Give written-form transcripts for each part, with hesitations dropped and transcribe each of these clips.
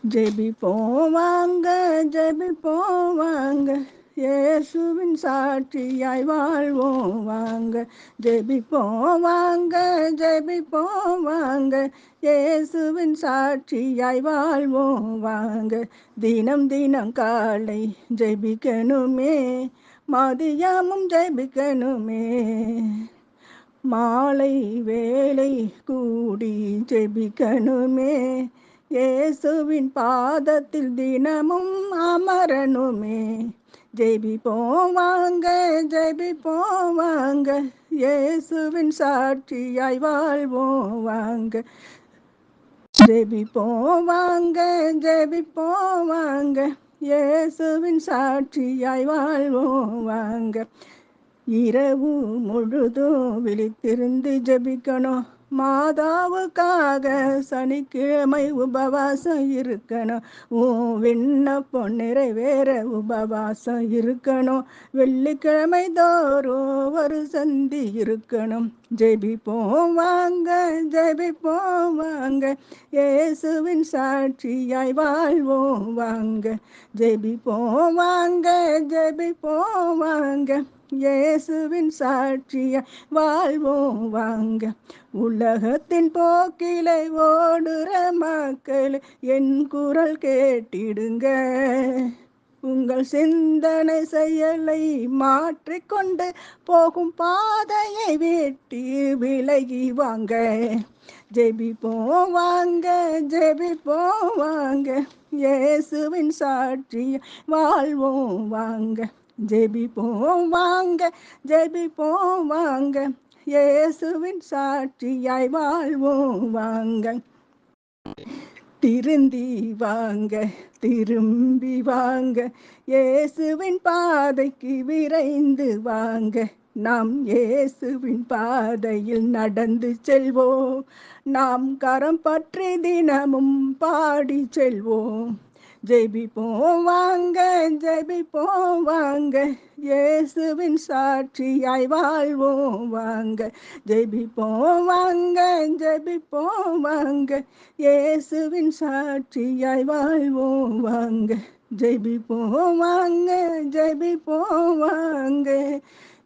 ஜெபிப்போம் வாங்க, ஜெபிப்போம் வாங்க, இயேசுவின் சாட்சியாய் வாழ்வோம் வாங்க. ஜெபிப்போம் வாங்க, ஜெபிப்போம் வாங்க, இயேசுவின் சாட்சியாய் வாழ்வோம் வாங்க. தினம் தினம் காலை ஜெபிக்கணுமே, மதியமும் ஜெபிக்கணுமே, மாலை வேளை கூடி ஜெபிக்கணுமே, இயேசுவின் பாதத்தில் தினமும் அமரணுமே. ஜெபிப்போம் வாங்க, ஜெபிப்போம் வாங்க, இயேசுவின் சாட்சியாய் வாழ்வோம் வாங்க. ஜெபிப்போம் வாங்க, ஜெபிப்போம் வாங்க, இயேசுவின் சாட்சியாய் வாழ்வோம் வாங்க. இரவு முழுதும் விழித்திருந்து ஜெபிக்கணும், மாதாவுக்காக சனிக்கிழமை உபவாசம் இருக்கணும், விண்ணப்பம் நிறைவேற உபவாசம் இருக்கணும், வெள்ளிக்கிழமை தோறும் ஒரு சந்தி இருக்கணும். ஜெபிப்போம் வாங்க, ஜெபிப்போம் வாங்க, இயேசுவின் சாட்சியாய் வாழ்வோம் வாங்க. ஜெபிப்போம் வாங்க, ஜெபிப்போம் வாங்க, இயேசுவின் சாட்சியாய் வாழ்வோம் வாங்க. உலகத்தின் போக்கிலை ஓடுற மக்கள் என் குரல் கேட்டிடுங்க, உங்கள் சிந்தனை செயலை மாற்றிக்கொண்டு போகும் பாதையை விட்டு விலகி வாங்க. ஜெபிப்போம் வாங்க, ஜெபிப்போம் வாங்க, இயேசுவின் சாட்சியாய் வாழ்வோம் வாங்க. ஜெபிப்போம் வாங்க, ஜெபிப்போம் வாங்க, இயேசுவின் சாட்சியாய் வாழ்வோம் வாங்க. திருந்தி வாங்க, திரும்பி வாங்க, இயேசுவின் பாதைக்கு விரைந்து வாங்க. நாம் இயேசுவின் பாதையில் நடந்து செல்வோம், நாம் கரம் பற்றி தினமும் பாடி செல்வோம். ஜெபிப்போம் வாங்க, ஜெபிப்போம் வாங்க, இயேசுவின் சாட்சியாய் வாழ்வோம் வாங்க. ஜெபிப்போம் வாங்க, ஜெபிப்போம் வாங்க, இயேசுவின் சாட்சியாய் வாழ்வோம் வாங்க. ஜெபிப்போம் வாங்க, ஜெபிப்போம் வாங்க,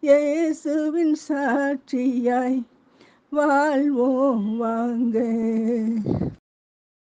இயேசுவின் சாட்சியாய் வாழ்வோம் வாங்க.